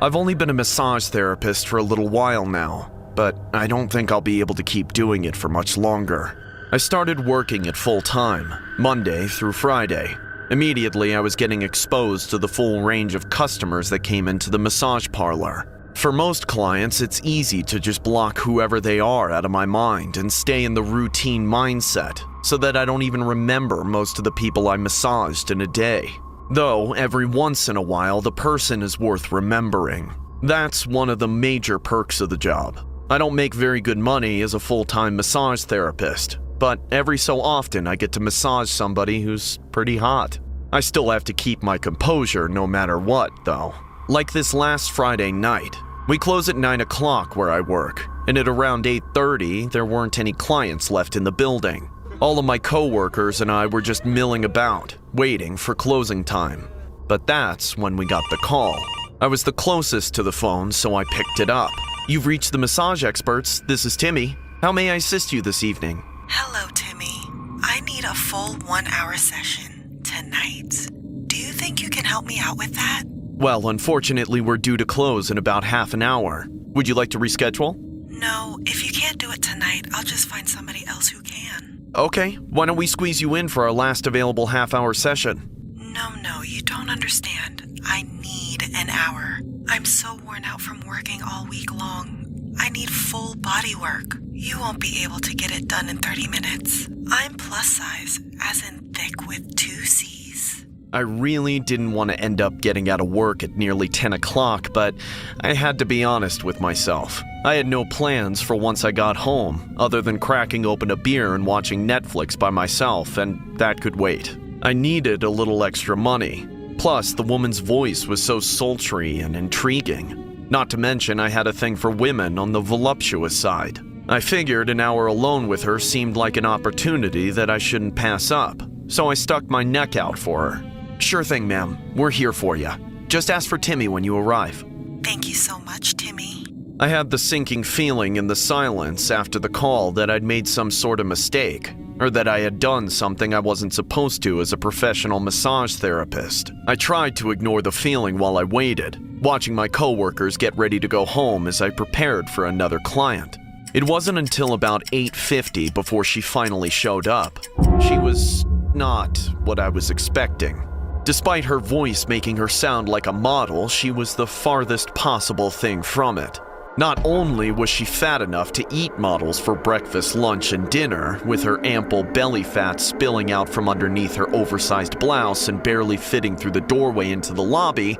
I've only been a massage therapist for a little while now, but I don't think I'll be able to keep doing it for much longer. I started working at full time, Monday through Friday. Immediately, I was getting exposed to the full range of customers that came into the massage parlor. For most clients, it's easy to just block whoever they are out of my mind and stay in the routine mindset, so that I don't even remember most of the people I massaged in a day. Though, every once in a while, the person is worth remembering. That's one of the major perks of the job. I don't make very good money as a full-time massage therapist, but every so often I get to massage somebody who's pretty hot. I still have to keep my composure no matter what, though. Like this last Friday night. We close at 9 o'clock where I work, and at around 8:30, there weren't any clients left in the building. All of my coworkers and I were just milling about, waiting for closing time. But that's when we got the call. I was the closest to the phone, so I picked it up. "You've reached the massage experts. This is Timmy. How may I assist you this evening?" Hello, Timmy. I need a full 1-hour session tonight. Do you think you can help me out with that? Well, unfortunately, we're due to close in about half an hour. Would you like to reschedule? No, if you can't do it tonight, I'll just find somebody else who can. Okay, why don't we squeeze you in for our last available half-hour session? No, you don't understand. I need an hour. I'm so worn out from working all week long. I need full body work. You won't be able to get it done in 30 minutes. I'm plus size, as in thick with 2 C's. I really didn't want to end up getting out of work at nearly 10 o'clock, but I had to be honest with myself. I had no plans for once I got home, other than cracking open a beer and watching Netflix by myself, and that could wait. I needed a little extra money. Plus, the woman's voice was so sultry and intriguing. Not to mention, I had a thing for women on the voluptuous side. I figured an hour alone with her seemed like an opportunity that I shouldn't pass up, so I stuck my neck out for her. "Sure thing, ma'am. We're here for you. Just ask for Timmy when you arrive." Thank you so much, Timmy. I had the sinking feeling in the silence after the call that I'd made some sort of mistake, or that I had done something I wasn't supposed to as a professional massage therapist. I tried to ignore the feeling while I waited, watching my coworkers get ready to go home as I prepared for another client. It wasn't until about 8:50 before she finally showed up. She was not what I was expecting. Despite her voice making her sound like a model, she was the farthest possible thing from it. Not only was she fat enough to eat models for breakfast, lunch, and dinner, with her ample belly fat spilling out from underneath her oversized blouse and barely fitting through the doorway into the lobby,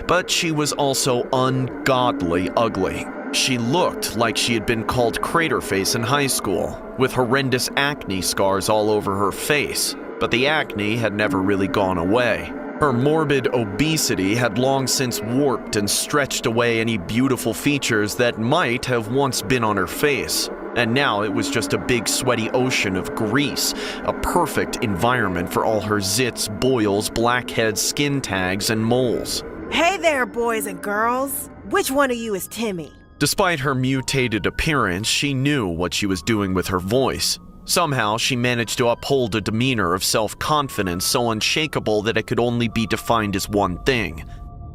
but she was also ungodly ugly. She looked like she had been called Craterface in high school, with horrendous acne scars all over her face, but the acne had never really gone away. Her morbid obesity had long since warped and stretched away any beautiful features that might have once been on her face, and now it was just a big sweaty ocean of grease, a perfect environment for all her zits, boils, blackheads, skin tags, and moles. Hey there, boys and girls. Which one of you is Timmy? Despite her mutated appearance, she knew what she was doing with her voice. Somehow, she managed to uphold a demeanor of self-confidence so unshakable that it could only be defined as one thing: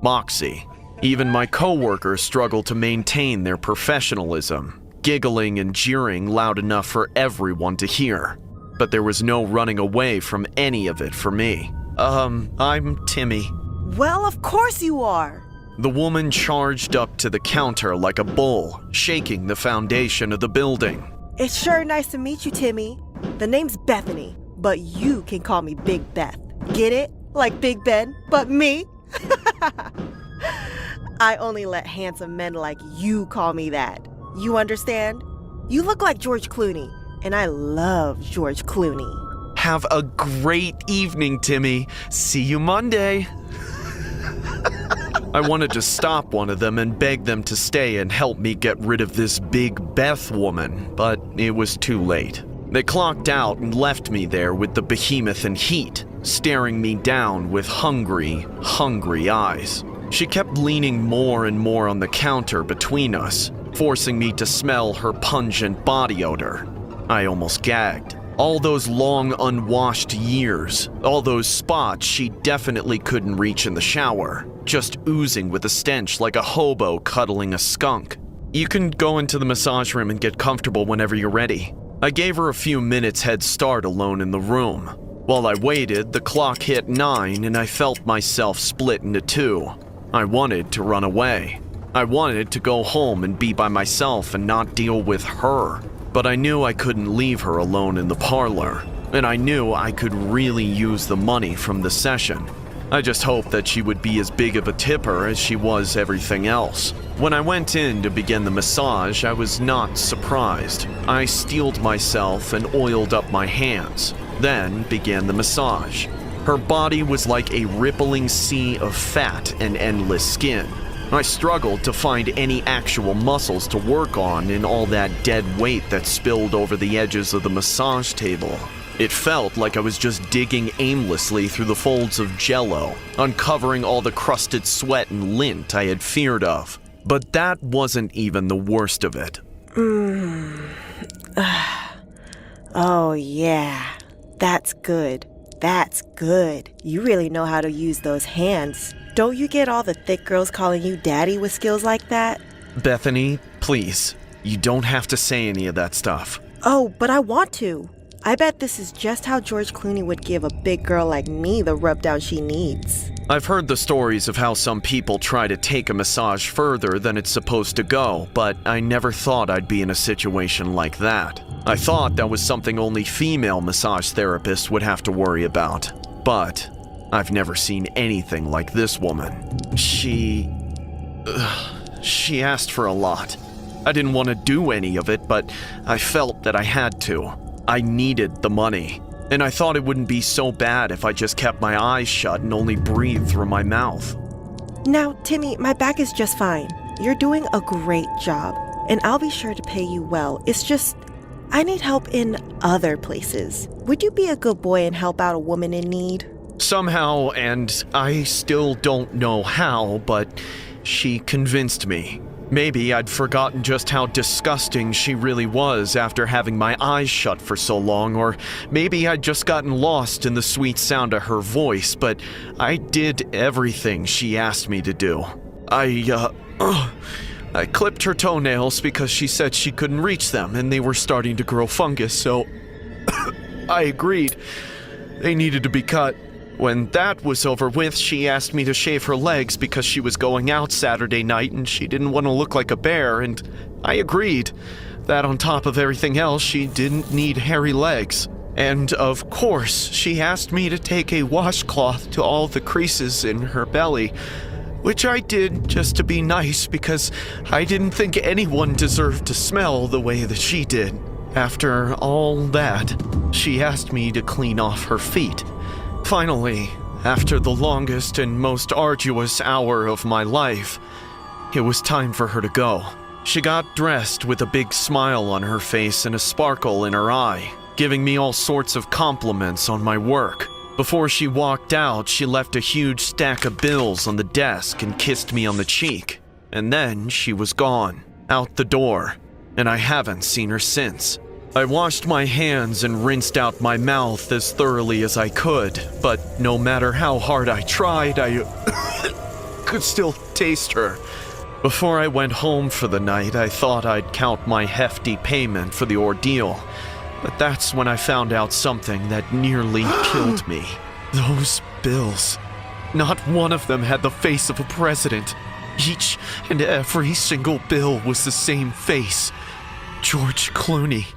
moxie. Even my coworkers struggled to maintain their professionalism, giggling and jeering loud enough for everyone to hear. But there was no running away from any of it for me. I'm Timmy. Well, of course you are. The woman charged up to the counter like a bull, shaking the foundation of the building. It's sure nice to meet you, Timmy. The name's Bethany, but you can call me Big Beth. Get it? Like Big Ben, but me? I only let handsome men like you call me that. You understand? You look like George Clooney, and I love George Clooney. Have a great evening, Timmy. See you Monday. I wanted to stop one of them and beg them to stay and help me get rid of this Big Beth woman, but it was too late. They clocked out and left me there with the behemoth in heat, staring me down with hungry, hungry eyes. She kept leaning more and more on the counter between us, forcing me to smell her pungent body odor. I almost gagged. All those long unwashed years, all those spots she definitely couldn't reach in the shower, just oozing with a stench like a hobo cuddling a skunk. You can go into the massage room and get comfortable whenever you're ready. I gave her a few minutes head start alone in the room. While I waited, the clock hit 9 and I felt myself split into two. I wanted to run away. I wanted to go home and be by myself and not deal with her. But I knew I couldn't leave her alone in the parlor, and I knew I could really use the money from the session. I just hoped that she would be as big of a tipper as she was everything else. When I went in to begin the massage, I was not surprised. I steeled myself and oiled up my hands, then began the massage. Her body was like a rippling sea of fat and endless skin. I struggled to find any actual muscles to work on in all that dead weight that spilled over the edges of the massage table. It felt like I was just digging aimlessly through the folds of jello, uncovering all the crusted sweat and lint I had feared of. But that wasn't even the worst of it. Oh yeah, that's good. That's good. You really know how to use those hands. Don't you get all the thick girls calling you daddy with skills like that? Bethany, please. You don't have to say any of that stuff. Oh, but I want to. I bet this is just how George Clooney would give a big girl like me the rubdown she needs. I've heard the stories of how some people try to take a massage further than it's supposed to go, but I never thought I'd be in a situation like that. I thought that was something only female massage therapists would have to worry about. But I've never seen anything like this woman. She asked for a lot. I didn't want to do any of it, but I felt that I had to. I needed the money, and I thought it wouldn't be so bad if I just kept my eyes shut and only breathed through my mouth. Now, Timmy, my back is just fine. You're doing a great job, and I'll be sure to pay you well. It's just, I need help in other places. Would you be a good boy and help out a woman in need? Somehow, and I still don't know how, but she convinced me. Maybe I'd forgotten just how disgusting she really was after having my eyes shut for so long, or maybe I'd just gotten lost in the sweet sound of her voice, but I did everything she asked me to do. I clipped her toenails because she said she couldn't reach them and they were starting to grow fungus, so I agreed. They needed to be cut. When that was over with, she asked me to shave her legs because she was going out Saturday night and she didn't want to look like a bear, and I agreed. That on top of everything else, she didn't need hairy legs. And of course, she asked me to take a washcloth to all the creases in her belly, which I did just to be nice because I didn't think anyone deserved to smell the way that she did. After all that, she asked me to clean off her feet. Finally, after the longest and most arduous hour of my life, it was time for her to go. She got dressed with a big smile on her face and a sparkle in her eye, giving me all sorts of compliments on my work. Before she walked out, she left a huge stack of bills on the desk and kissed me on the cheek. And then she was gone, out the door, and I haven't seen her since. I washed my hands and rinsed out my mouth as thoroughly as I could, but no matter how hard I tried, I could still taste her. Before I went home for the night, I thought I'd count my hefty payment for the ordeal, but that's when I found out something that nearly killed me. Those bills. Not one of them had the face of a president. Each and every single bill was the same face. George Clooney.